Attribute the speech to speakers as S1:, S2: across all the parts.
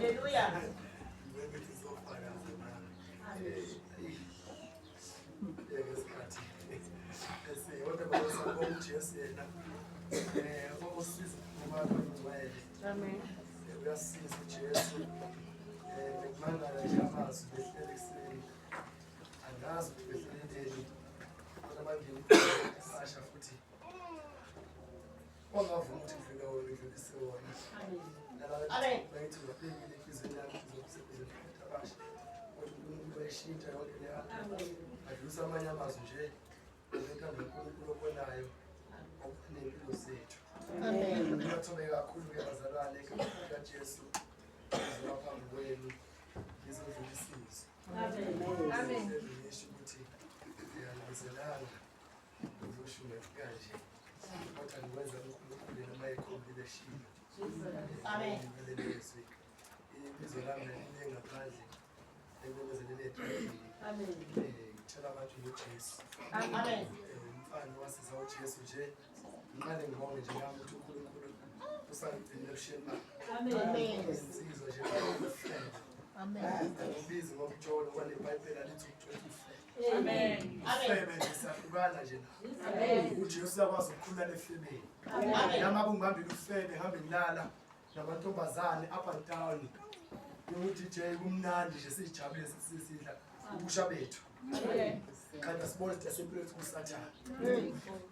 S1: Hallelujah. Amen.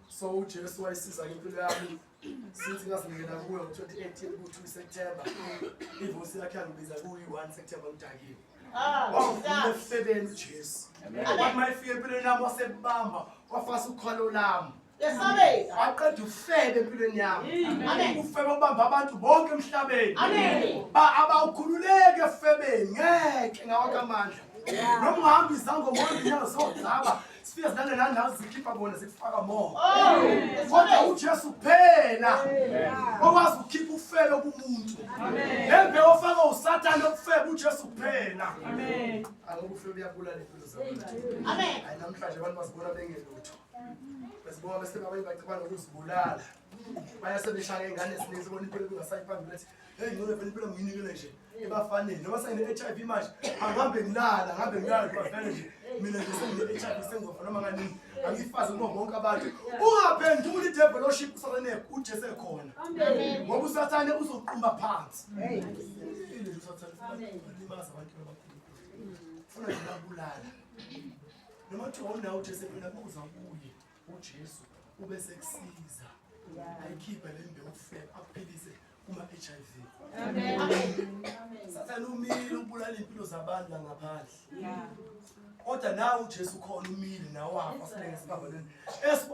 S2: So Jesu wayisiza ngempilo yami sithi ngazingena kuyo ngo-2018 ku-2 September ivosi yakhe yangibiza kuyi-1 September kudakiwe wavula efebeni uJesu wathi mayefika empilweni yami wasebamba wafasa ukhalo lami waqeda ufebe empilweni yami ufebe ubamba abantu bonke emhlabeni abawukhululeke efebeni ngeke ngawakhe amandla noma ungahamba izangoma ngenyanga zodlaba sifike zidlale nandawo zikhipha bona zikufaka moya kodwa uJesu kuphela okwazi ukukhipha ufebe kumuntu lembe ofaka uSathane okufebe uJesu kuphela aloku ufebe uyabulala impilo zabantu hayi namhlanje abantu basibona bengelutho besibona bese abanye bacabanga ukuzibulala bayasebeshaya ingane ezininzi bona impilo kungasayiphambili ethi hey ngone phela impilo ngiyinikele nje ebafanele noma sengine-HIV manje angihambe ngilala kwavele nje mina nje sengine-HIV sengizofa noma kanini angiyifazi kubo bonke abantu ungaphenduli i-developship usathane uJesu ekhona ngoba uSathane uzoqumba phansi ile nje uSathane ulimaza abantu abakhulu ufuna nje babulala noma kuthiwa unawo uJesu phela kuza kuye uJesu ube sekusiza ayikhiphe le mbewu ufebe akuphilise kuma-HIV. Sathane umile ubulala impilo zabantu la ngaphandle kodwa nawe uJesu khona umile nawe wafa silenge sibabaleni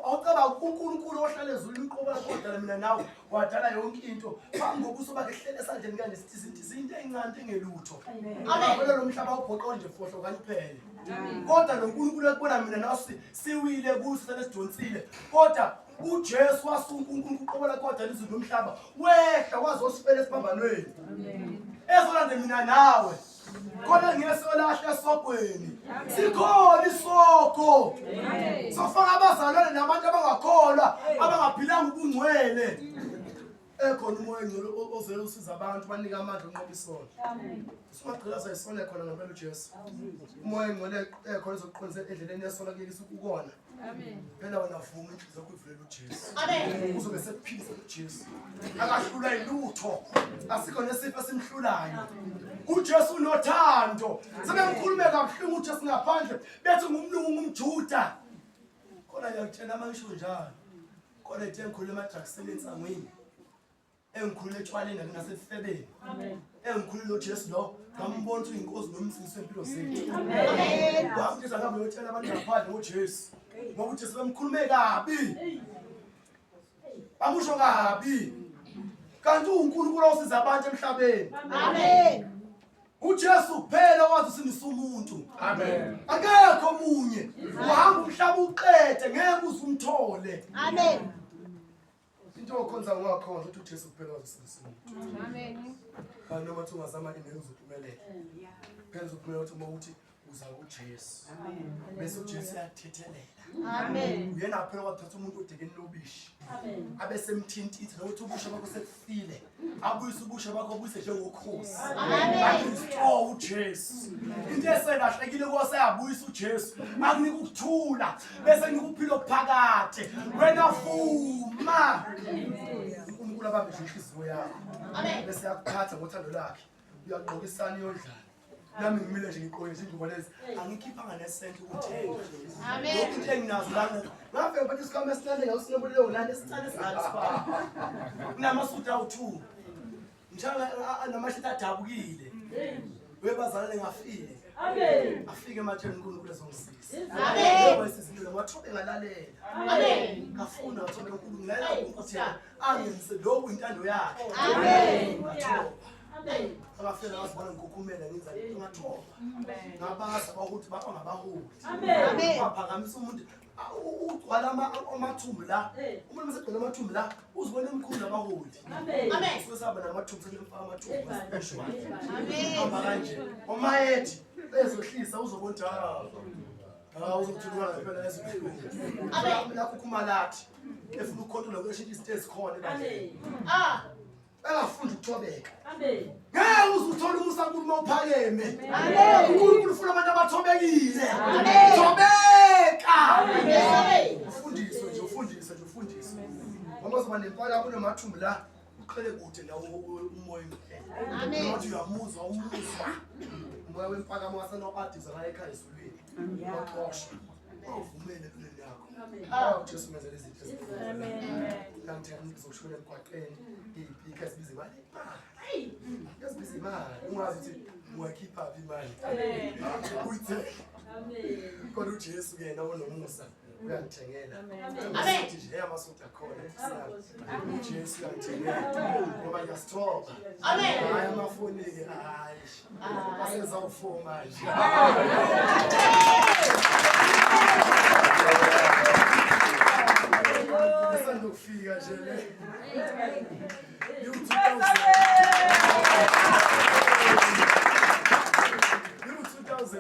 S2: awucaba uNkulunkulu ohlala ezulwini uqoba kodwa mina nawe wadala yonke into phambi kobuso bakhe ehlele esandleni kanje sithi izinto ezincane engelutho vele lo mhlaba ubhoqo nje fohlo kaniphele kodwa lo uNkulunkulu ekubona mina nawe siwile kuso sesidonsile kodwa uJesu wasunka uNkulunkulu uqobola kodwa izulu lomhlaba wehla wazosifela esiphambanweni ezolande mina nawe kodwa ngesolahla esogweni sikhona isoko sofaka abazalwane nabantu abangakholwa abangaphilanga ubungcwele ekhona umoya engcwele ozele usiza abantu banika amandla onqoba isono singagcina sayisona khona ngempela uJesu umoya engcwele ekhona ezokuqondisa endleleni yesono kuyekisa ukukona phela wena vuma inhliziyo yakho ivulela uJesu uzobe sekuphilisa uJesu akahlula ilutho asikho nesifo esimhlulayo uJesu unothando sebemkhulume kabuhlungu uJesu ngaphandle bethi ngumlungu ngumjuda khona ngiyakutshela mangisho njalo khona ethe ngikhuluma emadrakisini ensangweni engikhulule etshwaleni nasefebeni engikhulule uJesu lo ngambona ukuthi inkosi nomsisi wempilo zethu wamthetha ngabe uyotshela abantu ngaphandle ngoJesu ngoba uJesu bemkhulume kabi bamusho kabi kanti uNkulunkulu usiza abantu emhlabeni uJesu kuphela wazi usinisa umuntu akekho omunye uhamba umhlaba uqede ngeke uzumthole into okhonza ngakhona ukuthi uJesu kuphela wazi usinisa umuntu kanti noma ungazama ingeke uzuphumelele phela uzophumelela ukuthi uza kuJesu bese uJesu uyathethelela
S1: Amen.
S2: uyena phela kwathatha umuntu odekeni lobishi abese mthintithe nokuthi ubusha bakho sekufile abuyise ubusha bakho obuyise njengokhosi restore uJesu into eselahlekile kwase yabuyisa uJesu akunika ukuthula bese nikuphilo phakade wena vuma uNkulunkulu abambe inhliziyo yakho bese yakuphatha ngothando lakhe uyaqokisana yodlala nami ngimile nje ngiqoke nje indubo lezi angikhiphanga nesenti ukuthenga lokhu into enginazo lana ngave bathi sikhamba esihlale ngawusinobulele ngolanda esicane singasifaka kunamasudu awu2 njalo namashita adabukile webazalane ngafile afike ematheni uNkulunkulu ezongisiza wesizinto wathobe ngalalela ngafuna wathobe uNkulunkulu ngilalela ukuthi angenze lokhu intando yakhe abafela basibona ngikukhumela ngenza into ngathoba ngabaza ukuthi baba ngabaholi baphakamisa umuntu ugcwala amathumbu la umuntu mesegcwala amathumbu la uzibona emkhulu abaholi usesaba namathumbu selemfaka amathumbu hamba kanje omayethi bezohlisa uzobona uzothulwa phela ezibuhlungu lakho ukhumalati efuna ukukhontrola kweshintsha isitezi khona ebandleni engafunda ukuthobeka ngeke uzuthola umusa kuNkulunkulu uphakeme uNkulunkulu ufuna abantu abathobekile thobeka ufundiswe ngoba uzoba nempala kunemathumbu la uqhele kude nawo umoya emhlele ngoba uyamuzwa umoya wempakamo wasenobadiza la ekhaya esulwini waxosha uvumele empilweni yakho uJesu menzele izinto ngithanda ngizoshona emgwaqeni ibhika sibiza imali yasibiza imali ungazi ukuthi uyakhipha imali uyithi kodwa uJesu yena onomusa uyangithengela ukuthi nje amasonto akhona uJesu uyangithengela ngoba ngiyasithoba hayi amafoni ke hayi asezawufoma manje ukufika nje le You2000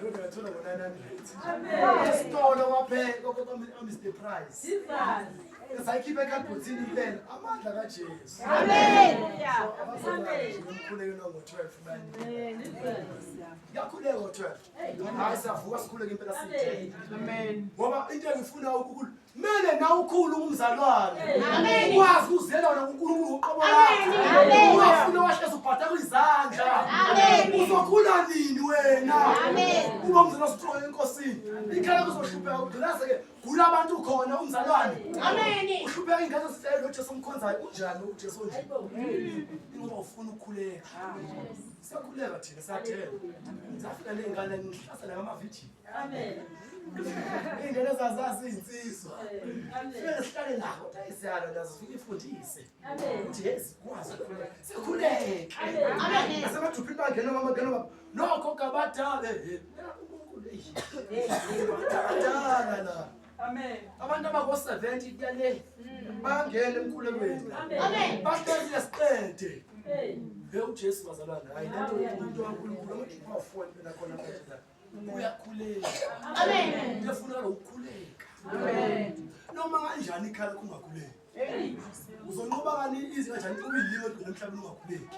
S2: ungathola ngo900 isitolo wapheka kodwa Mr Price sayikhipha ekhabhothini impela amandla kaJesu umkhuleko ngo12 bani yakhuleka ngo12 hayi savuka sikhuleka impela sithi amen ngoba into engifuna ukukhulu mele na ukhulu umzalwane ukwazi uzela wona uNkulunkulu uqobola ungafuna wahleza ubhatha kwizandla uzokhula nini wena uba umzalwane strong enkosini ikhala kuzohlupheka ugcinaze ke gula abantu khona umzalwane uhlupheka ingane siselo Jesu umkhonzayo unjani uJesu nje ngoba ufuna ukukhuleka siyakhuleka thina siyathela safika nengane ngihlasela ngamavidiyo ingane zazazi insizwa fike sihlale nako ayisiyalo nazo fike ifundise ukuthi yesikwazi sikhuleke asemadruphini bangena ngama nokho kabadale uNkulunkulu la abantu abako70 kuyale bangena emkhulekweni bahlezi esiqede uJesu wazalwana hayi lento umuntu waNkulunkulu amaphone phela khona phela uyakhuleka uyafuna ukukhuleka noma kanjani ikhala kungakhuleki uzonqoba kani izi kanjani ube yinto egcina emhlabeni ungakhuleki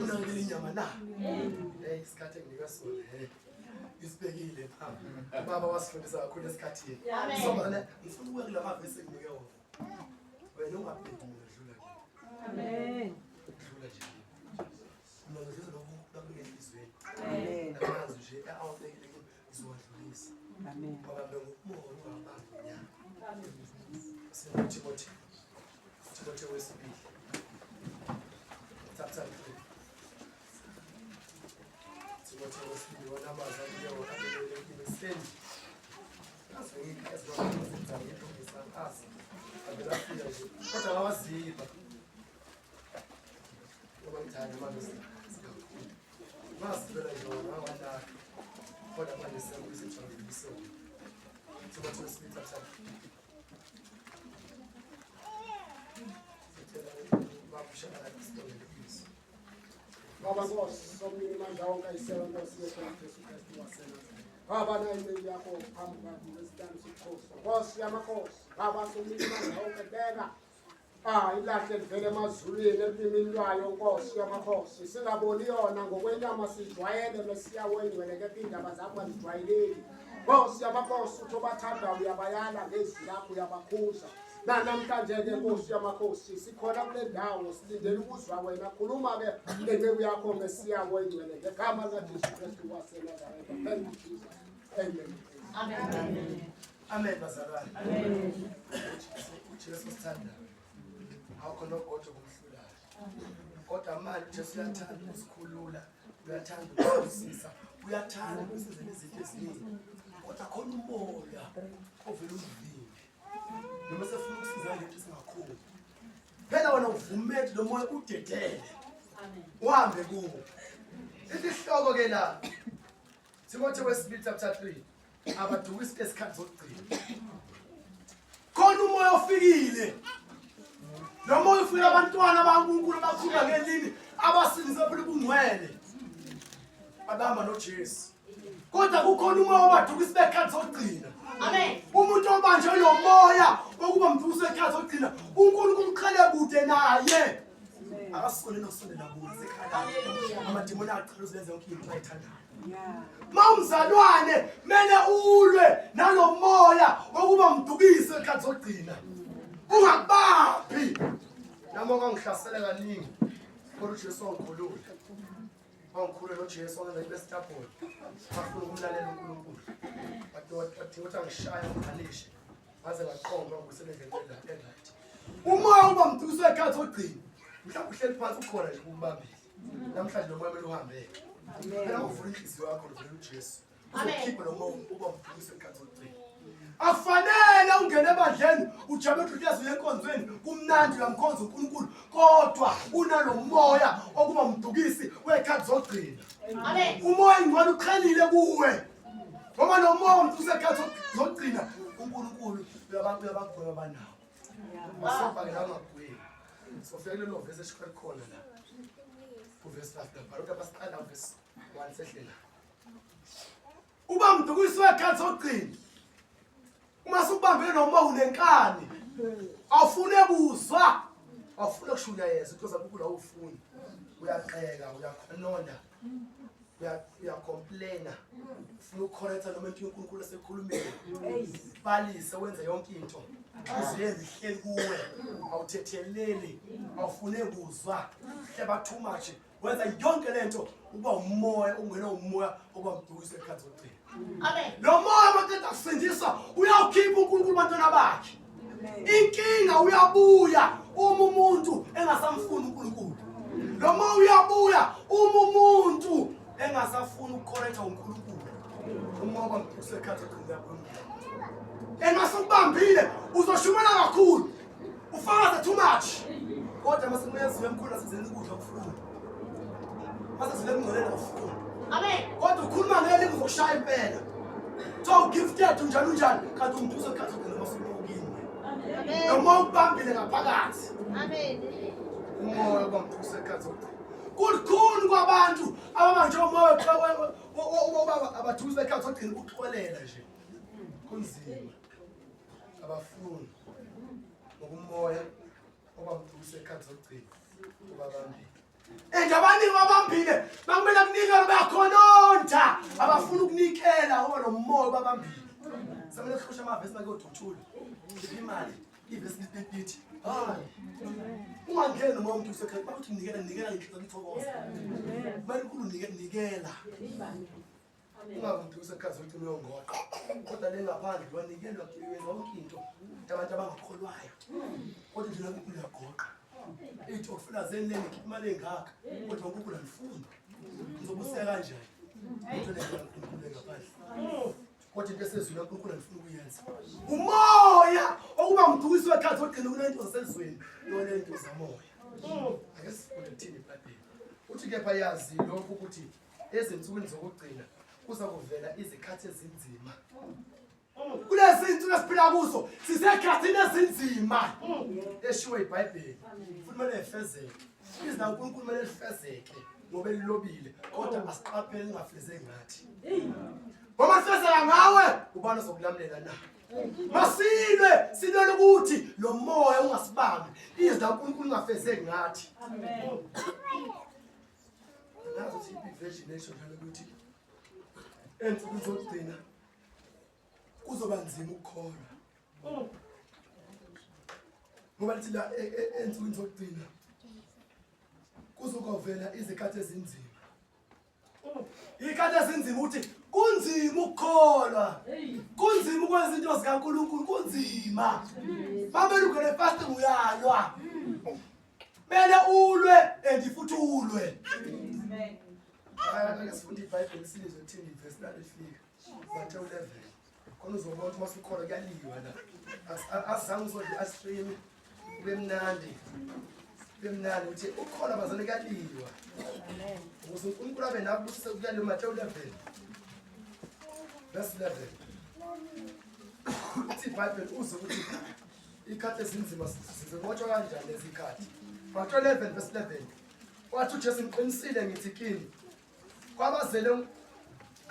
S2: unangile inyama na isikhathi enginika sona isibekile baba wasifundisa kakhulu esikhathini sobana ngifuna ukuya kula mavesi enginike wona wena ungabheki mina dlula kimi amen dlula nje mina ngizwe lokho kubekela izweni amen namanzi nje awubekile izwadlulisa amen ngoba bengumoya ungabanga amen Timothy wesibili chapter 3 Timothy wesibili wona amazali yawo abelele kimeseni asengikho ezizokwenza asi abelafika nje kodwa awaziba ngoba ngithanda manje masivela nje wona kodwa manje sengikusithi Timothy wesibili chapter
S3: Baba Nkosi, somnike amandla wonke ayisela Nkosi yethu Jesu Kristu wasena.
S1: Baba naimeli yakho phambi kwakho ngesitando sobukhosi. Nkosi yamakhosi, Baba somlimana okubheka. Ilahle livele emazulwini elimini lwayo Nkosi yamakhosi. Singaboni yona ngokwenyama sijwayele Mesiya wengcwele kepha indaba zakho azijwayeleki. Nkosi yamakhosi uthi obathanda uyabayala ngezwi lakho uyabakhuza. Namhlanje-ke Nkosi yamakhosi sikhona kule ndawo silindele ukuzwa wena. Khuluma-ke ngenceku yakho Mesiya wengcwele ngegama likaJesu Kristu waseNazaretha. Thank you Jesus. Amen.
S2: Amen. Amen bazalwane. Amen. uJesu sithanda. Awukho nogodo kumhlulayo. Kodwa manje uJesu uyathanda ukusikhulula, uyathanda ukusisisa, uyathanda ukusizela izinto eziningi. Kodwa khona umoya ovela umvimbi. Noma sefuna ukusiza ngento singakhona. Phela wena uvumele lo moya udedele. Amen. Uhambe kuwo. Isihloko ke la. Timothy wesibili chapter 3. Abadukisi esikhathi zokugcina. Khona umoya ofikile. Lo moya ufika abantwana baNkulunkulu abakhuluma ngelimi abasinze phela kungcwele. Abahamba noJesu. Kodwa kukhona umoya wabadukisi besikhathi zokugcina. Amen. Umuntu obanjwe lo moya okuba mduso esikhathi zokugcina, uNkulunkulu uqhele kude naye. Akasonele nosondela kuze ekhaya. Amadimoni aqhaluza lenze yonke into ayithandayo. Mawumzalwane mele ulwe nalo moya okuba mdukisi esikhathi zokugcina. Ungabaphi. Namo ngangihlasela kaningi. Kodwa uJesu wangikhulula. Wangikhulula noJesu wanginesitapoli. Afuna ukumlalela uNkulunkulu. Bathi ngishaya ngikhanishe. Ngaze ngaqomba ngokusebenza ngempela right. Umoya uba mdukisi esikhathi zokugcina. Mhlawumbe uhleli phansi ukhona nje kumbambile. Namhlanje lo moya mele uhambeke. Phela uvula inhliziyo yakho uvela uJesu. Uzokhipha lo moya uba mdukisi esikhathi zokugcina. Afanele ungene ebandleni ujame uhlezi yenkonzweni kumnandi uyamkhonza uNkulunkulu kodwa unalo moya okuba mdukisi wekhathi zokugcina. Amen. Umoya ingcwele uqhelile kuwe. Ngoba lo moya mdukisi wekhathi zokugcina uNkulunkulu uyabagweba banawo. Masopha ke ngagweba. Sofika lo verse esikhona khona la. Verse 5 lapha lokho abasiqala verse 1 sehlela. Uba mdukisi wekhathi zokugcina. Uma subambele noma unenkani awufune kuzwa awufune kushula yeza because akukula ufuni uyaqheka uyakhonona uyacomplaina ufuna ukucorrecta noma into uNkulunkulu esekhulumile balise wenze yonke into izenze ihleli kuwe awuthetheleli awufune kuzwa hleba too much wenza yonke lento uba umoya ungena umoya oba mdukisi esikhathi zokugcina. Amen. Lo moya maqeda kusindisa uyawukhipha uNkulunkulu bantwana bakhe. Inkinga uyabuya uma umuntu engasamfuni uNkulunkulu. Lo moya uyabuya uma umuntu engasafuni ukucorrecta uNkulunkulu. Umoya wamdukisi esikhathi zokugcina yakho. Engasubambile uzoshumela kakhulu. Ufakaze too much. Kodwa mase kuyenziwe emkhulu asizeni ukudla okufuna. Mase sile mngcwele okufuna. Amen. Kodwa ukhuluma ngeke uzoshaya impela. So gifted unjani unjani kanti umduso esikhathi zokugcina masubukini. Amen. Noma ubambile ngaphakathi. Amen. Umoya wamduso esikhathi zokugcina. Kukhulu kwabantu abamanje umoya abaduze esikhathi zokugcina ukuxolela nje. Kunzima. Abafuni ngokumoya obamduso esikhathi zokugcina ubabambile. Endabani babambile bakumele kunikela bayakhononta abafuna ukunikela ngoba lo moya babambile. Samele sikhosha amavesi make oduthula. Ngiphi imali? Ivesi lipepithi. Hayi. Ungangeni noma umuntu usekhaya bakuthi nikela ngicela ngithokoza. Kumele ukunikela. Ungamuntu usekhaya zokugcina uyongoqa. Kodwa le ngaphandle wanikelwa yonke into abantu abangakholwayo. Kodwa nje uNkulunkulu uyagoqa. Ithi ufuna zenene imali engaka kodwa uNkulunkulu alifuni. Ngizobuseka kanjani? Into leyo ngaphandle. Kodwa into esezweni uNkulunkulu alifuni ukuyenza. Umoya okuba mdukisi wekhathi ogcina kunento zasezweni yona into zamoya. Ake sifune thini eBhayibhelini. Uthi kepha yazi lokho ukuthi ezinsukwini zokugcina kuza kuvela izikhathi ezinzima. Kulezi zinto esiphila kuzo sisekhathini ezinzima. Eshiwe iBhayibheli. Kumele efezeke. Izina uNkulunkulu kumele lifezeke ngoba elilobile kodwa asiqaphele ngafezeki ngathi. Ngoba sesela ngawe ubani ozokulamulela na. Masilwe silwe ukuthi lo moya ungasibambi. Izwi laNkulunkulu lingafezeki ngathi.
S3: Amen.
S2: Nazo siphi version eshonjalo ukuthi ensukwini zokugcina kuzoba nzima ukukholwa. Ngoba lithi la ensukwini zokugcina kuzokovela izikhathi ezinzima. Ikhathi ezinzima uthi kunzima ukukholwa. Kunzima ukwenza into zikaNkulunkulu kunzima. Babeli ugele fasting uyalwa. Mele ulwe futhi ulwe.
S3: Amen.
S2: Ake sifunde iBhayibheli silizwe lithini verse 9 lifika. Matthew 11. Khona uzobona ukuthi masukholwa kuyaliwa la. Asizange uzodla astream bemnandi. Bemnandi uthi ukholwa bazane kuyaliwa.
S3: Amen.
S2: Ukuze uNkulunkulu abe nabo kuyaliwa Matthew 11. Verse 11. Ithi iBhayibheli uze ukuthi ikhathi ezinzima sizibotshwa kanjani lezi khathi. Matthew 11 verse 11. Wathi uJesu ngiqinisile ngithi kini kwabazele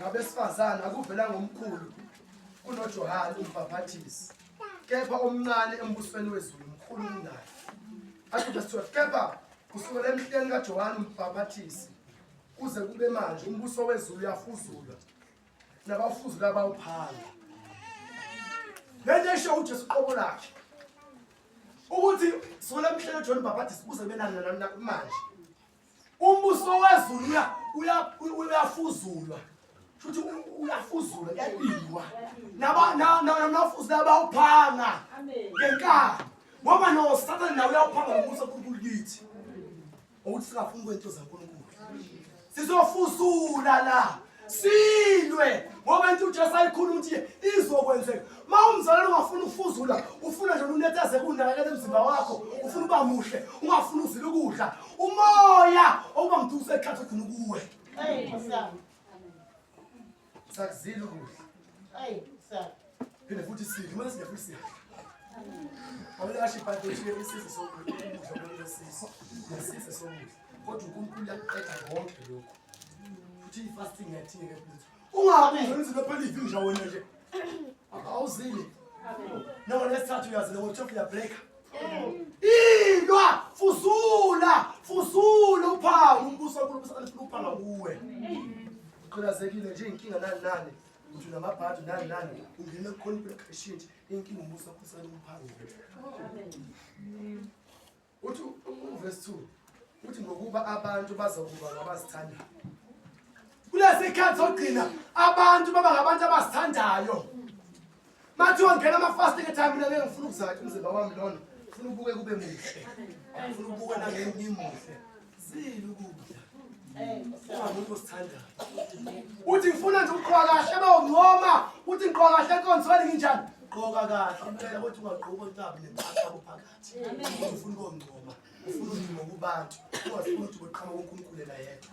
S2: ngabesifazana akuvela ngomkhulu kunoJohane umbhaphathisi. Kepha omncane embusweni wezulu mkhulu kunaye. Athi verse 12 kepha kusukela emhleni kaJohane umbhaphathisi kuze kube manje umbuso wezulu uyafuzulwa. Nabafuzula abawuphanga. Lento esho uJesu qobo lakhe. Ukuthi sona emhleni kaJohane umbhaphathisi kuze kube manje. Umbuso wezulu uyafuzulwa. Futhi uyafuzulwa yaliwa. Nabafuzula abawuphanga.
S3: Amen.
S2: Ngenkani. Ngoba no Satan nawe uyawuphanga umbuso kaNkulunkulu kithi. Ukuthi singafuni kwento zaNkulunkulu. Sizofuzula la. Silwe ngoba into uJesu ayikhuluma ukuthi izokwenzeka. Umzalwane ungafuna ukufuzula, ufuna nje unetheze kunakekela emzimba wakho, ufuna uba muhle, ungafuna uzile ukudla. Umoya okuba mduze ekhathi ugcina kuwe.
S3: Hey, sir.
S2: Sakuzile ukudla.
S3: Hey, sir.
S2: Phela futhi sidle, kumele sidle futhi sidle. Awule kahle iBhayibheli ithi isizwe sokudla, ukudla kumele sisizwe. Nesizwe sokudla. Kodwa uNkulunkulu uyaqeda konke lokho. Futhi ifasting yathini-ke futhi. Ungabi ngizenzile phela ivini nje wena nje. Awuzile. Noma lesithathu uyazile ngo-12 uyabreaka. Ilwa, fuzula uphawu umbuso waNkulunkulu alifuna uphanga kuwe. Uqhilazekile nje inkinga nani. Uthi namabhadi nani. Ungena ku-conflict exchange inkinga umbuso waNkulunkulu uphanga. Uthi verse 2. Uthi ngokuba abantu bazokuba ngabazithandayo. Kulesi sikhathi sokugcina abantu baba ngabantu abazithandayo. Mathiwa ngena ama-fasting time mina ngeke ngifuna ukuzakha umzimba wami lona. Ngifuna ubuke kube muhle. Ngifuna ubuke nangengimuhle. Zile ukudla. Ungamuntu osithandayo. Uthi ngifuna nje ukuqoka kahle bawungoma. Uthi ngiqoka kahle enkonzweni nginjani? Qoka kahle. Impela kodwa ungaqoka inkabi nempatha phakathi. Ufuna ukungoma. Ufuna udumo kubantu. Ungafuna ukuthi uqhama uNkulunkulu la yedwa.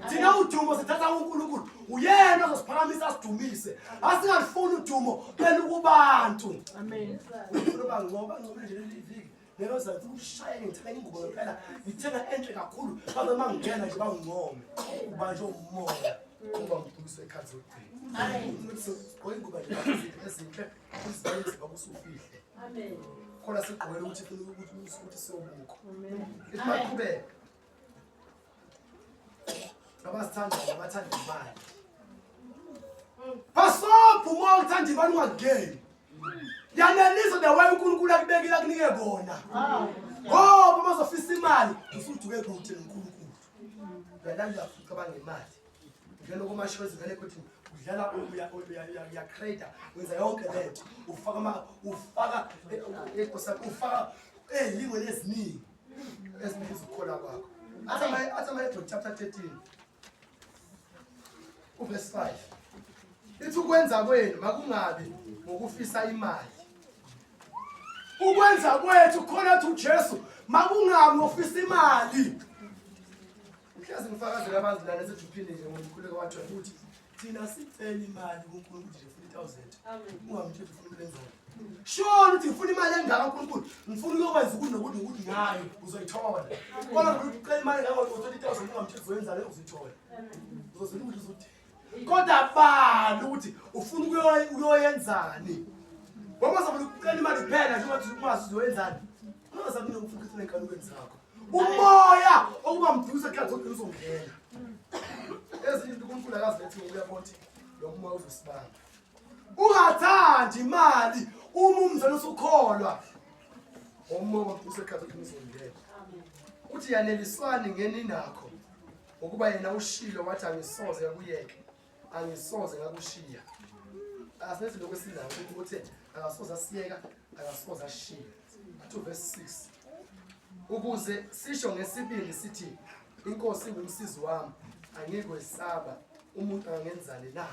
S2: Thina udumo sithatha uNkulunkulu. Uyena ozosiphakamisa asidumise. Asingalifuni udumo phela kubantu.
S3: Amen.
S2: Ufuna bangcoba nje leli viki. Lelo zathi ushaya ngithenga ingubo ngempela. Ngithenga enhle kakhulu. Babe mangena nje bangingome. Ubanje umoya. Kuba mdumise ekhathi zokugcina.
S3: Amen.
S2: Ngoba ingubo nje ezinhle uzibenze bakusufihle.
S3: Amen.
S2: Khona sigqokela ukuthi ukuthi siyobukho. Isibaqhubeka. Abasithanda abathanda imali. Pasophu uma uthanda imali ungageni. Yanelisa the way uNkulunkulu akubekile akunike bona. Ngoba bazofisa imali usuduke kude noNkulunkulu. Uyalanda Afrika bangemali. Ngena kuma-shows vele ukuthi udlala uya creator wenza yonke lento ufaka elingweni eziningi ezibiza ukukhola kwakho. Athi ama-Hebrew chapter 13 verse 5 ithi ukwenza kwenu makungabi ngokufisa imali. Ukwenza kwethu khona ukuthi uJesu makungabi ngokufisa imali. Mhlazi ngifakazela abantu lana esejuphini nje ngomkhuleko wathi ukuthi thina sicela imali kuNkulunkulu nje 4000.
S3: Amen.
S2: Ungamthethe ufuna ukulenzela. Sure ukuthi ufuna imali engaka kuNkulunkulu. Ngifuna ukukwenza ukuthi nokuthi ngayo uzoyithola. Kodwa ukuthi ucela imali engaka ngo 20000 ungamthethe uzoyenza le uzithola. Uzozela ukuthi uzothi kodwa bani ukuthi ufuna ukuyoyenzani ngoba uzabona ukucela imali kuphela nje ukuthi ukwazi uzoyenzani ungazabe ufuna ukuthi enkalukweni zakho umoya okuba mduze ekhathi ukuthi uzongena ezinye izinto uNkulunkulu akazilethi uyabona ukuthi lo moya uzosibamba ungathandi imali uma umzana usukholwa umoya mduze ekhathi ukuthi uzongena uthi yaneliswani ngeni nakho ukuba yena ushilo wathi angisoze ngakuyeke angisoze ngakushiya asenze lokho esindayo ukuthi akasoze asiyeka akasoze ashiya 2 verse 6 ukuze sisho ngesibili sithi inkosi ingumsizi wami angikwesaba umuntu angenzani na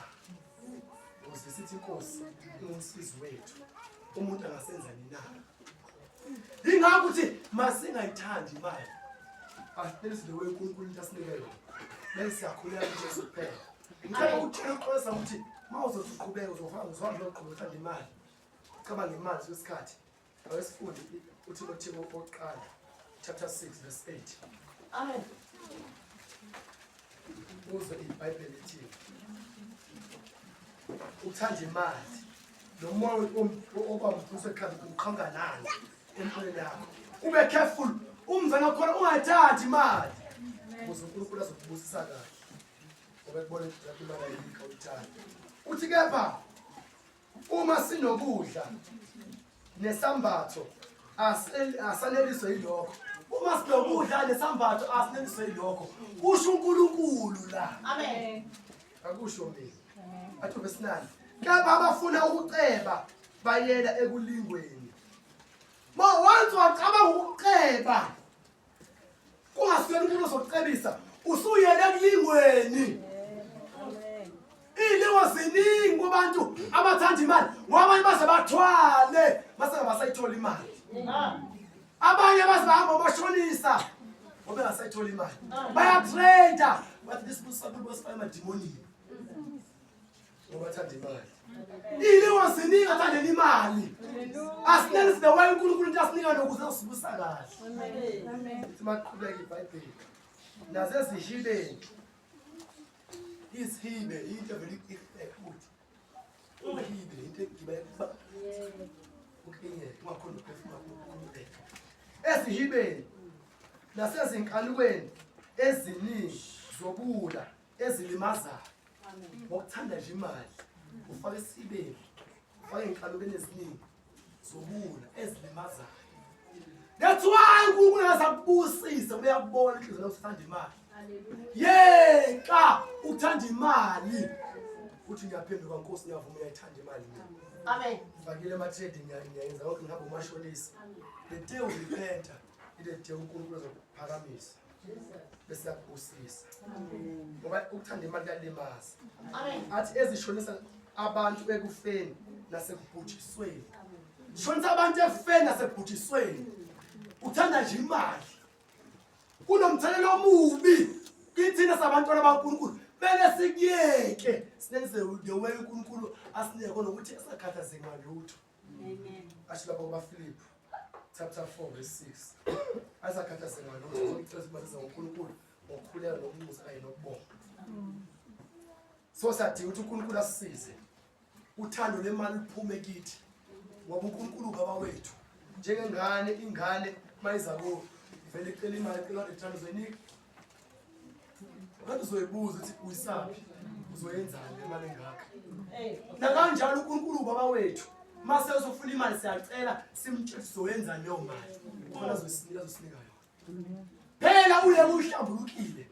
S2: ukuze sithi inkosi ingumsizi wethu umuntu angasenzani na ingakho ukuthi masingayithandi imali asilise the way uNkulunkulu into asinika yona bese siyakhuleka kuJesu kuphela ngicela ukutshela uXhosa ukuthi mawuzothi uqhubeka uzofaka uzokwazi ukuqhubeka uthanda imali cabanga imali kwesikhathi awesifundi uThimothi oqala chapter 6 verse 8
S3: Amen.
S2: uze iBhayibheli lithi uthanda imali nomoya obamvuso ekhaya uqhanga nani empilweni yakho ube careful umzana khona ungathandi imali ukuze uNkulunkulu azokubusisa kahle ngoba kubona ukuthi imali ayikho uthanda uthi kepha uma sinokudla nesambatho asaneliswe yilokho uma sinokudla nesambatho asaneliswe yilokho kusho uNkulunkulu la
S3: Amen.
S2: akusho mina athi verse 9 kepha abafuna ukuceba bayela ekulingweni once wacabanga ukuceba kungasiyona umuntu ozokucebisa usuyela ekulingweni ilingo ziningi kubantu abathanda imali ngoba abanye baze bathwale basayithola imali abanye baze bahamba bashonisa ngoba bengasayithola imali bayatrade bathi lesibusabulo sifana emadimoni ngoba bathanda imali ilingo ziningi athandela imali asinelise the way uNkulunkulu into asinika nokuze usibusa kahle amen simaqhubeka iBhayibheli nazezihibeni isihibe into very good uhibe into egibela ukinye ungakhona ukuphefumula ukukhululeka ezihibeni nasezinkalukweni eziningi zobula ezilimazayo ngokuthanda nje imali ufake isibeni ufake inkalukweni eziningi zobula ezilimazayo that's why uNkulunkulu akasakubusisa uyabona inhliziyo yakho uthanda imali yeka uthanda imali uthi ngiyaphenduka Nkosi ngiyavuma uyayithanda imali mina
S3: Amen.
S2: ngifakile ama trading ngiyayenza lokho ngihamba umashonisa the day of repent ile day uNkulunkulu azokuphakamisa bese yakubusisa ngoba ukuthanda imali kuyalimaza
S3: Amen.
S2: athi ezishonisa abantu ekufeni nasekubhujisweni shonisa abantu ekufeni nasekubhujisweni uthanda nje imali kunomthelelo omubi kithina sabantwana baNkulunkulu bele sikuyeke sinenze the way uNkulunkulu asinike khona ukuthi esakhathazeke ngalutho amen asho lapha kwaFilipi chapter 4 verse 6 asakhathazeke ngalutho ukuthi sibaza uNkulunkulu ngokukhuleka nokunxusa kanye nokubonga so sathi ukuthi uNkulunkulu asisize uthando lemali liphume kithi ngoba uNkulunkulu baba wethu njengengane ingane mayiza ko vele icela imali icela ithando zoyinika kanti uzoyibuza ukuthi uyisaphi uzoyenzani imali engaka nakanjalo uNkulunkulu baba wethu mase uzofuna imali siyacela simtshela sizoyenzani leyo mali khona azosinika yona phela uye uhlambulukile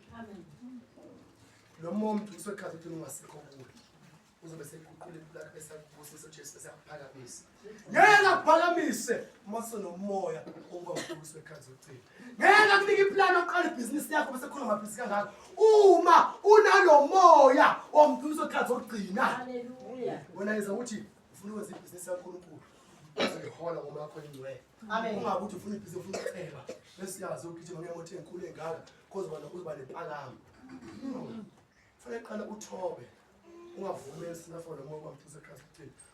S2: lo muntu usekhaya ukuthi ungasekho kuwe uzobe sekuqule impilo bese akubusisa uJesu bese akuphakamisa ngeke akuphakamise mase nomoya ongabusiswe ekhaya zokucina ngeke akunika iplan oqala ibhizinisi yakho bese khona amabhizinisi kangaka uma unalo moya ombuso ekhaya zokugcina haleluya wena iza ukuthi ufuna ukwenza ibhizinisi yaNkulunkulu uzoyihola ngoba yakho ingcwele amen ungabe uthi ufuna ibhizinisi ufuna ukuceba bese yazi ukugijima ngemoto enkulu engaka kuzoba nempalamo fanele qala uthobe ungavumeli sinafona ngoba umthuso ekhaya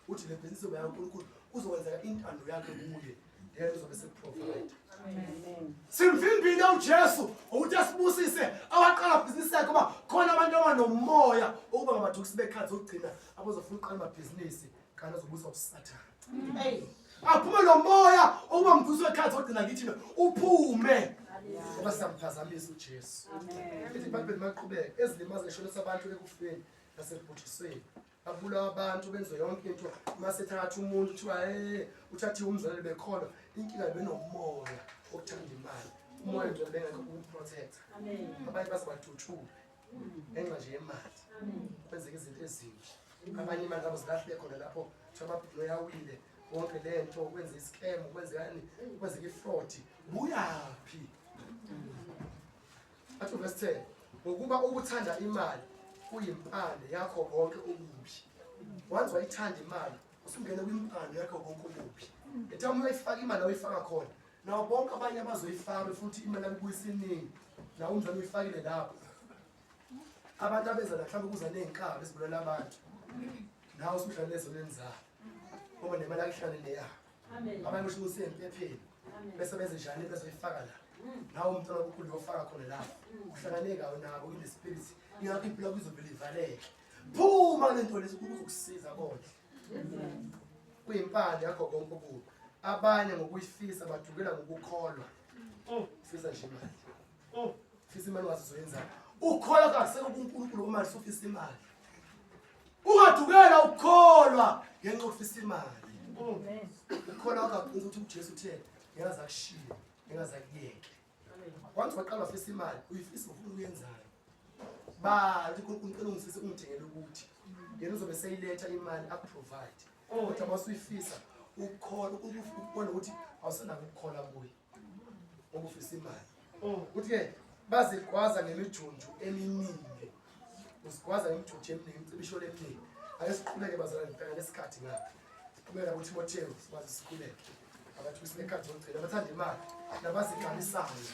S2: uthi le business yaNkulunkulu uzokwenzeka intando yakhe kuye yena uzobe sekuprovide.
S3: Amen.
S2: Simvimbile uJesu ukuthi asibusise awaqala ibhizinisi yakhe kuba khona abantu abanomoya ukuba ngamadukisi bekhathi ukugcina abazofuna uqala amabhizinisi kanti azobusa uSathane.
S3: Hey.
S2: Aphume lo moya ukuba mduso ekhathi ogcina kithi uphume ngoba samphazamisa uJesu.
S3: Amen.
S2: Ithi iBhayibheli maqhubeka ezilimaza eshonisa abantu ekufeni nasebhujisweni. Abulawa abantu benze yonke into masethatha umuntu kuthiwa uthathiwe umzalwane bekholwa inkinga benomoya okuthanda imali. Umoya nje bengekho ukuprotect.
S3: Amen.
S2: Abanye bazibathuthuka ngenxa nje yemali. Kwenzeka izinto ezimbi. Abanye imali zabo zilahle khona lapho ababhilo yawile wonke lento kwenza iscam kwenzekani kwenzeka ifraud buyaphi. Athi verse 10 ngokuba ukuthanda imali kuyimpande yakho konke okubi. Once wayithanda imali usungena kwimpande yakho konke okubi. Ethi uma uyifaka imali awuyifaka khona nawo bonke abanye abazoyifaka futhi imali yakubuyisa iningi nawo umzali uyifakile lapho. Abantu abeza la mhlawumbe kuza nezinkaba ezibulala abantu nawo usudlala lezo lenzalo ngoba nemali akuhlalele ya.
S3: Amen.
S2: Abanye usho usemphepheni bese beze njani bezoyifaka la nawo umntwana okukhulu uyofaka khona lapho uhlanganeka nabo in the spirit ingakho impilo kuzovela ivaleke. Phuma lento lezi ukuzokusiza kodwa kuyimpande yakho konke okubi. Abanye ngokuyifisa badukela ngokukholwa ufisa nje imali ufisa imali ungazizoyenza ukholwa kakuseka kuNkulunkulu uma usufisa imali. Ungadukela ukukholwa ngenxa ufisa imali.
S3: Amen.
S2: Ukholwa kakhulu ukuthi uJesu uthe ngiyaza kushiya ngiyaza kuyeke. Once waqala ufisa imali uyifisa ufuna uyenzayo. Bathi uNkulunkulu ungisise ungithengele ukuthi yena uzobe seyiletha imali akuprovide. Kodwa masuyifisa ukukholwa ukubona ukuthi awusenako ukukholwa kuye ngoba ufisa imali. Uthi ke bazigwaza ngemijunju eminingi. Usigwaza ngemijunju eminingi imicibisho eminingi. Ake siqhubeke bazalwane ngibheka lesikhathi ngapha. Kumele uTimotheo sikwazi siqhubeke. Abantu besikhathi zokugcina abathanda imali nabazigcanisayo.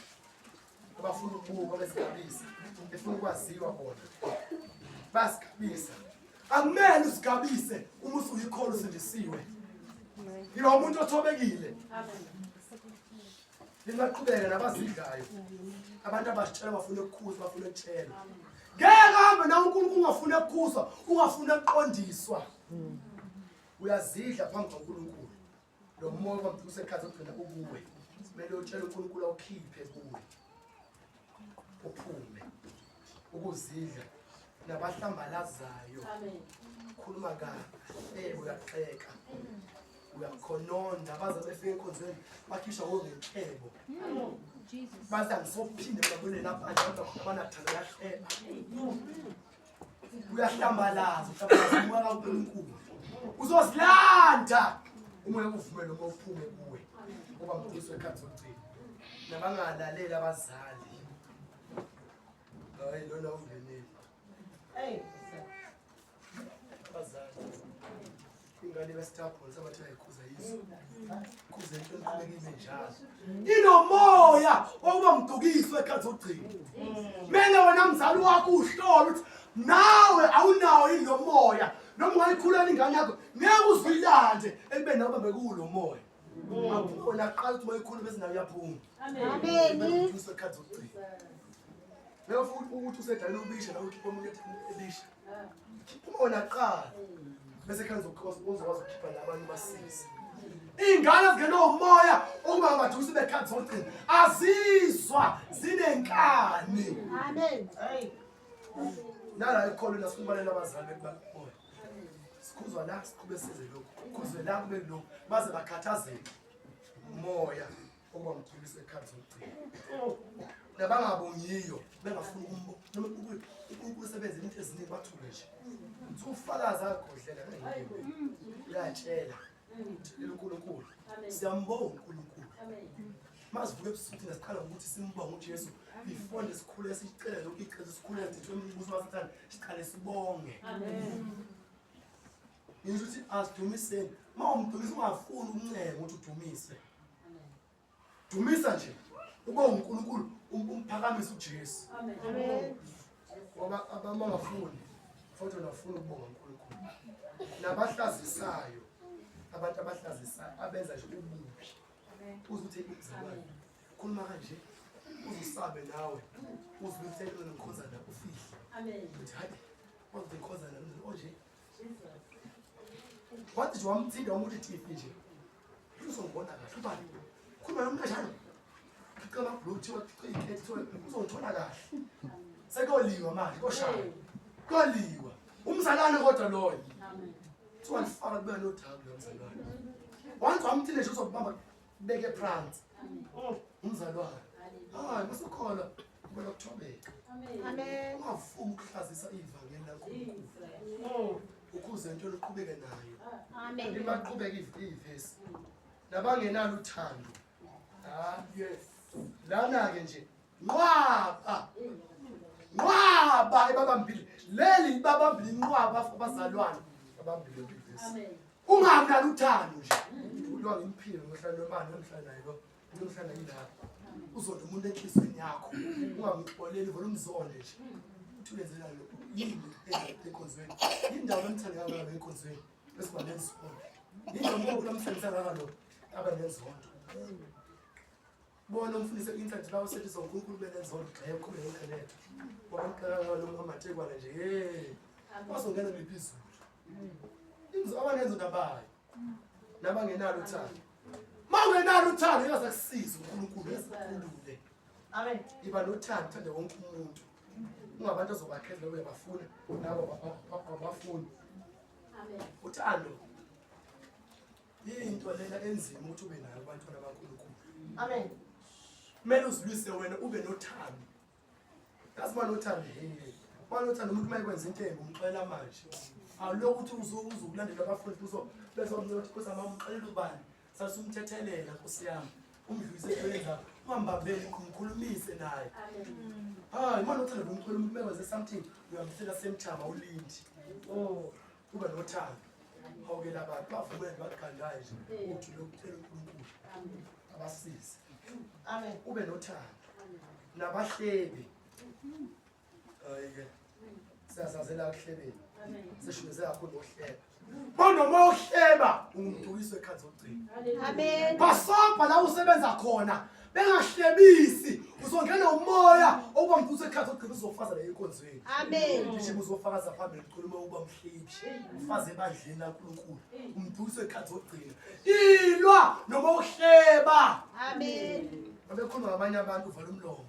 S2: Abafuna ukubuka bezigabisa befuna ukwaziwa bona. Basigabisa. Akumele usigabise uma usuyikholwa usindisiwe. Yilo umuntu othobekile.
S3: Amen.
S2: Lingaqhubeka nabazidlayo. Abantu abasitshela bafuna ukukhuzwa bafuna ukutshela. Ngeke hambe na uNkulunkulu ungafuna ukukhuzwa ungafuna ukuqondiswa. Uyazidla phambi kaNkulunkulu. Lo moya wamdusa ekhathi ogcina ukuwe. Kumele utshele uNkulunkulu awukhiphe kuwe. Uphume. Ukuzidla nabahlambalazayo.
S3: Amen.
S2: Khuluma kahle uyaxeka. Uyakhononda baza befike enkonzweni bakhishwa ngokebo. Baza ngisophinde babone lapha abantu abanathanda yahleba. Uyahlambalaza uhlambalaza umoya kaNkulunkulu. Uzozilanda umoya uvumela uma uphume kuwe. Ngoba mduso ekhathi zokugcina. Nabangalalela abazali. Hayi lona uvenile.
S3: Hey.
S2: Abazali. Ingane besitapho sabathi ayikhuza yizo. Kuze into enqhubeka ime njalo. Inomoya oba mdukiswe ekhathi zokugcina. Mele wena mzali wakho uhlole ukuthi nawe awunawo ilo moya. Noma ungayikhulela ingane yakho ngeke uzilande ekube nawe bekulo moya. Akubona aqala ukuthi mayikhulu bese nawe uyaphuma.
S3: Amen.
S2: Mdukiswe ekhathi zokugcina. Leyo futhi ukuthi usedala ubisha nawe ukhipha umuntu ebisha. Uma qala bese khanze uzokwazi ukukhipha labanye basisi. Ingane zingena umoya uma ngabadusi bekhathi zokugcina azizwa zinenkani.
S3: Amen. Hey.
S2: Nala ikholo lasibalela abazali bekubamoya. Sikhuzwa la siqhube size lokho. Khuzwe la kube lokho baze bakhathazeke. Umoya oba mthulisi ekhathi zokugcina. Nabangabongiyo bengafuni noma uNkulunkulu usebenza into eziningi bathule nje. Ufakaza akhohlela ngeke. Uyatshela. uNkulunkulu. Siyambonga uNkulunkulu. Masivuke ebusuku ngasiqala ukuthi simbonge uJesu. Ifonde sikhule sicela lokho icela sikhule sithwe umbuso waSathane siqale sibonge.
S3: Amen.
S2: Ngisho ukuthi asidumiseni. Mawumdumisa ungafuni ukuncenga ukuthi udumise. Dumisa nje. Ube uNkulunkulu umphakamise uJesu.
S3: Amen.
S2: Ngoba abangafuni futhi nafuna ukubonga uNkulunkulu. Nabahlazisayo abantu abahlazisayo abenza nje ububi. uzuthi umzalwane khuluma kanje uzusabe nawe uzibuyisele ngikhozana ufihle uthi hayi wathi ngikhozana onje wathi nje wamthinda umuntu TV nje uzongibona kahle ubani khuluma nami kanjani ngicela bluetooth ikhethi uzongithola kahle sekoliwa manje koshaya koliwa umzalwane kodwa loyo kuthiwa lifaka kube nodhawu lo mzalwane once wamthile nje uzokubamba beke phansi umzalwane hayi masukhola kubona kuthobeka
S3: Amen.
S2: ungavumi ukuhlazisa ivangeli laNkulunkulu ukuze into liqhubeke nayo
S3: Amen.
S2: libaqhubeka ivesi nabangenalo uthando yes lana-ke nje nqwaba ebabambile leli babambile inqwaba abazalwane babambile ivesi ungabi nalo uthando nje ulwa ngimphile ngohlala nomani nomhlala naye lo nomhlala yilapha uzonda umuntu enhlizweni yakho ungamxoleli vele umzonde nje uthi wenzela lo yini enkonzweni indawo emthanda kangaka enkonzweni besiba nenzondo indawo namhlanje kangaka lo aba nenzondo bona umfundise internet lawo sethi sonkulunkulu benenzondo xa yakho ngeinthanethi wamkhala lo ngamathekwana nje bazongena ngephezulu imzo abanenzondo abayo nabangenalo uthando mangenalo uthando uyazakusiza uNkulunkulu esikhulule
S3: Amen.
S2: iba nothando uthande wonke umuntu ungabantu azobakhela lobe bafuna nabo abafuni uthando into lena enzima ukuthi ube nayo abantwana baNkulunkulu
S3: Amen.
S2: kumele uzilwise wena ube nothando yazi uma nothando uma nothando umuntu mayekwenza into embi umxelela manje awulokuthi uzokulandela abafundi bezomnothi kusamamxelela ubani sasumthethelela Nkosi yami umdlulise kwenza ungambambeli kumkhulumise naye hayi uma nothando umxelela umuntu mekwenze something uyamhlela semthama ulindi ube nothando awukela abantu bavumele bagandaye nje uthi lokuthela uNkulunkulu abasize
S3: Amen.
S2: ube nothando nabahlebi ayike siyazazela akuhlebeni sishubeze kakhulu ngohleba manoma uhleba ungumdukiswe ekhathi ogcina
S3: Amen.
S2: basobha la usebenza khona bengahlebisi uzongena umoya okuba mdukiswe ekhathi ogcina uzofaza la enkonzweni
S3: Amen.
S2: nje uzofakaza phambili ukhuluma ukuba mhlebi ufaze ebandleni laNkulunkulu umdukiswe ekhathi ogcina ilwa noma uhleba
S3: Amen.
S2: abekhuluma ngabanye abantu uvala umlomo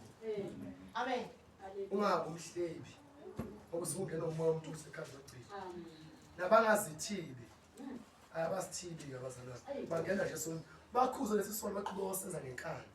S3: Amen.
S2: ungabi umhlebi okuzungena umoya umuntu usekhathi ogcina nabangazithibi abasithibi abazalwane bangena nje sonke bakhuze lesisono baqhubeka osenza ngenkani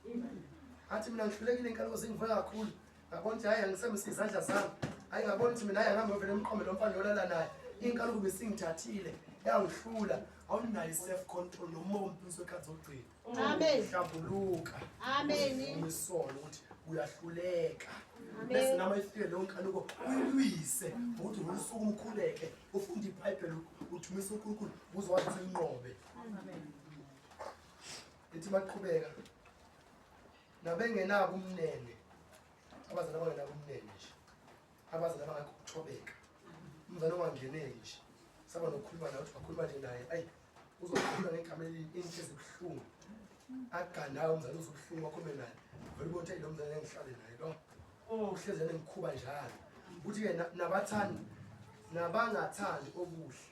S2: athi mina ngihlulekile inkalo zingivuka kakhulu ngabona ukuthi hayi angisebenzisa izandla zami hayi ngabona ukuthi mina hayi angabe ngivele emqomo lo mfana yolala naye inkalo kube singithathile yangihlula awunayo self control noma umuntu usekhathi ogcina
S3: Amen.
S2: hlambuluka
S3: Amen.
S2: umisono ukuthi uyahluleka
S3: Amen.
S2: bese nama ifike lo nkanuko uyilwise ukuthi usuku umkhuleke ufunda iBhayibheli uthumisa uNkulunkulu uzokwazi ukunqobe ithi maqhubeka nabengenabo umnene abazali abangenabo umnene nje abazali abangakho ukuthobeka umzali ongangeneki nje saba nokukhuluma nawe uthi wakhuluma nje naye ayi uzokhuluma ngegama into ezibuhlungu aganayo umzali uzobuhlungu wakhulume naye vele ubona ukuthi lo mzali engihlale naye lo uhlezi ngikhuba njalo uthi-ke nabathandi nabangathandi okuhle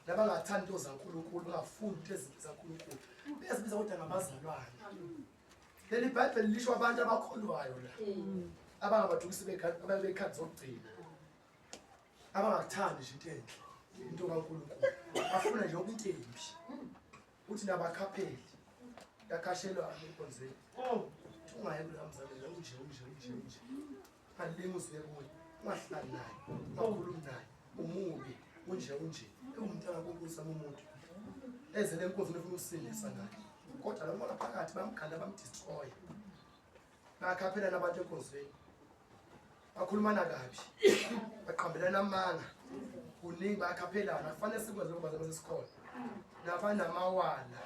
S2: nabangathandi into zaNkulunkulu ungafuni into ezinhle zaNkulunkulu bezibiza kodwa ngabazalwane leli Bhayibheli lisho abantu abakholwayo la abangabadukisi bekhathi zokugcina abangakuthandi nje into kaNkulunkulu bafuna nje into embi uthi nabakhapheli yakhashelwa enkonzweni ungaye kulamzalela unje alimusi yekuye ungahlali naye ungakhulumi naye umubi unje ewumuntu akaNkulunkulu umuntu eze lenkonzo ufuna usindisa naye kodwa lo mona phakathi bamganda bamdestroy bakhaphela nabantu enkonzweni bakhulumana kabi baqambelana amanga kuningi bayakhaphelana kufanele sikwazi ukubaza besikhona nabana mawala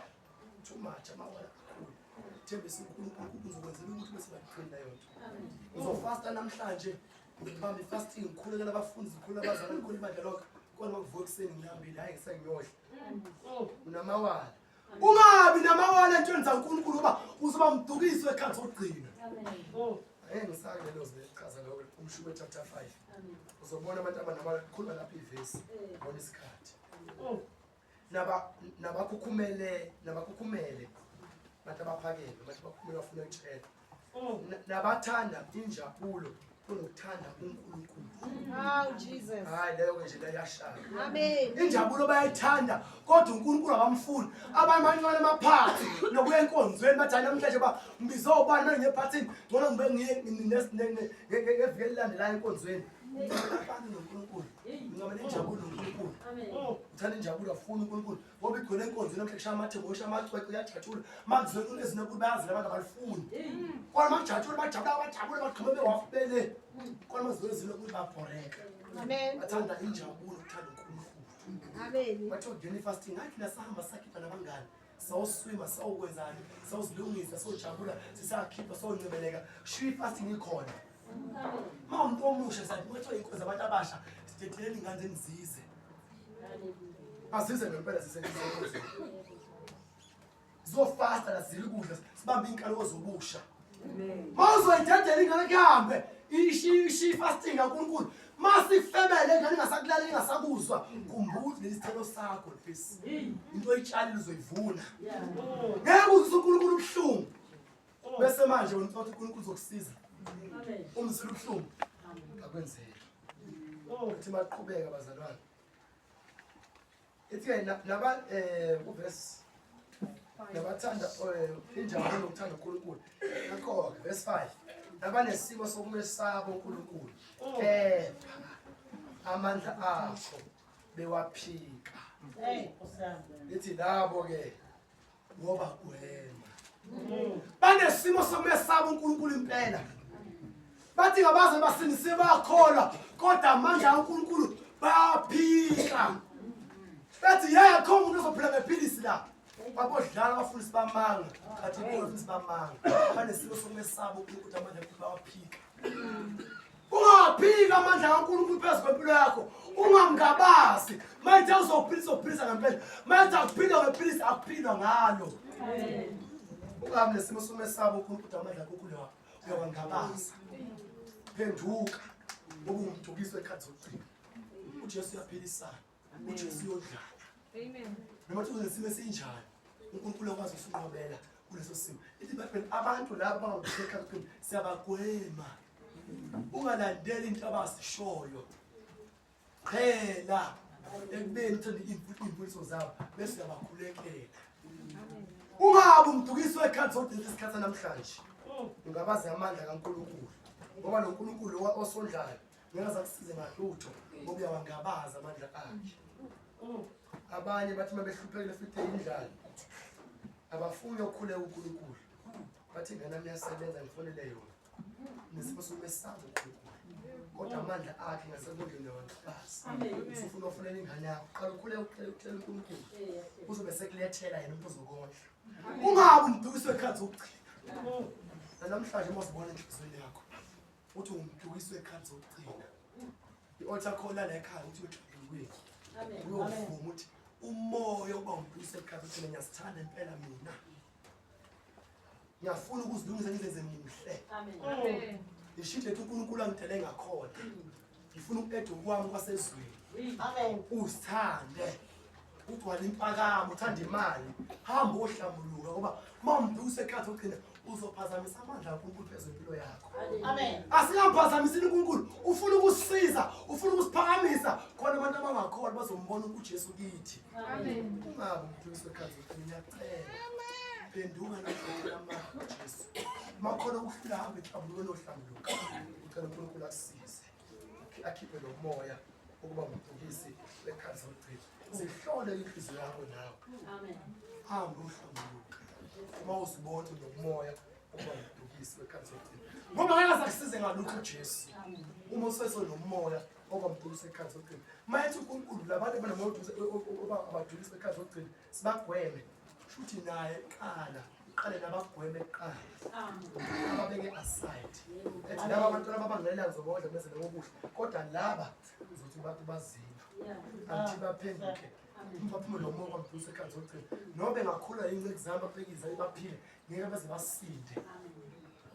S2: too much amawala kakhulu thembisa uNkulunkulu uzokwenzela ukuthi bese bayiqina yonke uzofasta namhlanje ngibamba ifasting ngikhulekela abafundi ngikhulekela abazali ngikhulekela ibandla lonke kodwa makuvuka ekseni ngihambile hayi ngisengiyohle unamawala ungabi namawala entweni zaNkulunkulu umdukiswe ekhathi ogcina
S3: Oh.
S2: ngisake lelo zichaza lo umshuko chapter 5 uzobona abantu abanakhuluma lapha ivesi bona isikhathi
S3: Oh.
S2: nabakhukhumele abantu abaphakeme abantu abakhumela bafuna ukutshela
S3: Oh.
S2: nabathanda injabulo kunokuthanda uNkulunkulu
S3: Oh, Jesus.
S2: hayi leyo nje layashaka
S3: Amen.
S2: injabulo bayayithanda kodwa uNkulunkulu abamfuni abamancane amaphathi nokuya enkonzweni bathi namhlanje ba mbizo ubani manje ngephathini ngcono ngibe ngiye ngeviki elilandelayo enkonzweni abantu noNkulunkulu ngicabana injabulo noNkulunkulu uthanda injabulo afuna uNkulunkulu ngoba igcwele enkonzweni namhlanje kushaya amathembu osha amacwecwe kuyajatshula makuzwela ezinenkulu bayazi abantu abalifuni kodwa makujatshula bajabula bagqime bewafubele kodwa makuzwela ezinenkulu babhoreka
S3: Amen.
S2: bathanda injabulo ukuthanda uNkulunkulu
S3: Amen.
S2: batho ngene fasting ngathi nasahamba sakhipha nabangani sawuswima sawukwenzani sawuzilungisa sawujabula sisakhipha sawuncebeleka shiya fasting ikhona umuntu omusha sathi batho inkozi abantu abasha sithetheleni ingane enizize asize ngempela sisenkonzo zofasta lazile ukudla sibambe inkalo zobusha mawuzoyithathela ingane kuhambe ishi fasting kaNkulunkulu masifebele ingane ingasakulala ingasakuzwa khumbula lesithelo sakho lesi into oyitshalile uzoyivuna ngeke uzwe uNkulunkulu ubuhlungu bese manje wena uthi uNkulunkulu uzokusiza umzulu ubuhlungu akwenzeki uthi maqhubeka bazalwane ethi naba kuverse nabathanda injabulo ukuthanda uNkulunkulu ngakho verse 5 nabanesimo sokumesaba uNkulunkulu kepha amandla akho bewaphika
S3: Hey, Osama.
S2: lithi labo ke ngoba gwema banesimo sokumesaba uNkulunkulu impela bathi ngabaze basindise bakholwa kodwa amandla kaNkulunkulu bayaphika bathi yekho umuntu ozophila ngephilisi la babodlala abafundisi bamanga kathi abafundisi bamanga banesimo sokumesaba uNkulunkulu amandla kaNkulunkulu bayaphika ungaphika amandla kaNkulunkulu phezu kwempilo yakho ungamngabazi mayithe uzophilisa ngempela mayithe akuphila ngephilisi akuphilwa ngalo ungabi nesimo somesaba uNkulunkulu amandla kaNkulunkulu uyawangabaza phenduka ngoba umdukiswe ekhathi zokugcina uJesu uyaphilisana uJesu uyodlala
S3: Amen.
S2: noma uthi unesimo esinjani uNkulunkulu akwazi ukunqobela kuleso simo ithi baphela abantu laba abangapheka kakhulu siyabagwema ungalandeli into abasishoyo phela ekubeni uthanda imfundo zabo bese uyabakhulekela ungabi umdukiswe ekhathi zokugcina isikhathi namhlanje ungabazi amandla kaNkulunkulu ngoba lo Nkulunkulu osondlayo ngeke akusize ngalutho ngoba uyawangabaza amandla akhe abanye bathi mabehluphekile futhi indlala abafuni ukukhuleka uNkulunkulu bathi ngena niyasebenza ngifonele yona nesimo somesaba uNkulunkulu kodwa amandla akhe ngasekondleni yawangabaza usufuna ufunela ingane yakho qala ukhuleka uthela uNkulunkulu uzobe sekulethela yena umuntu ozokondla ungabi umdukiswe ekhathi zokugcina namhlanje mosibona enhlizweni yakho uthi umdukiswe ekhathi zokugcina i-altar call la ekhaya uthi uJesu uyovuma uthi umoya oba umdukiswe ekhathi uthi ngiyasithanda impela mina ngiyafuna ukuzilungisa ngizenze muhle
S3: Amen.
S2: ishide ethi uNkulunkulu angidele ngakhona ngifuna ukuqeda ukwami kwasezweni
S3: Amen.
S2: uzithande ugcwala impakamo uthanda imali hamba ohlambuluka ngoba mawumdukiswe ekhathi zokugcina uzophazamisa amandla kaNkulunkulu phezu kwempilo yakho
S3: Amen.
S2: asingamphazamisini uNkulunkulu ufuna ukusiza ufuna ukusiphakamisa khona abantu abangakholwa bazombona uJesu kithi
S3: Amen.
S2: ungabi umdukiswe ekhathi zokugcina ngiyacela phenduka namhlanje uJesu makhona ukuhlula hambe ejabulweni nohlambuluka ucela uNkulunkulu akusize akhiphe lo moya ukuba umdukisi ekhathi zokugcina sihlole inhliziyo yakho nawe hamba uhlambuluka uma uzibona unomoya ukuba umdukisi ekhathi zokugcina ngoba ngeke akusize ngalutho uJesu uma useso nomoya okuba umdukisi ekhathi zokugcina mayethi uNkulunkulu labantu abanamoya abadukisi ekhathi zokugcina sibagweme futhi naye qale nabagweme eqala ababeke aside ethi laba abantwana ababangela ngizobodla bese nokuhle kodwa laba uzothi bathi bazima anti baphenduke umphaphume lo moya kwamdusa ekhansi ogcina noma bengakhula ingceki zami baphekiza baphile ngeke baze basinde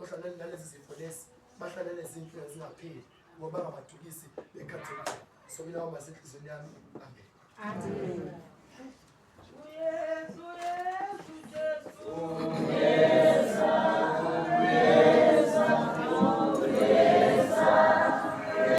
S2: ohlala nalezi zifo lezi bahlala lezi impilo zingapheli ngoba bangabadukisi bekhathele so mina uma senhlizweni yami amen.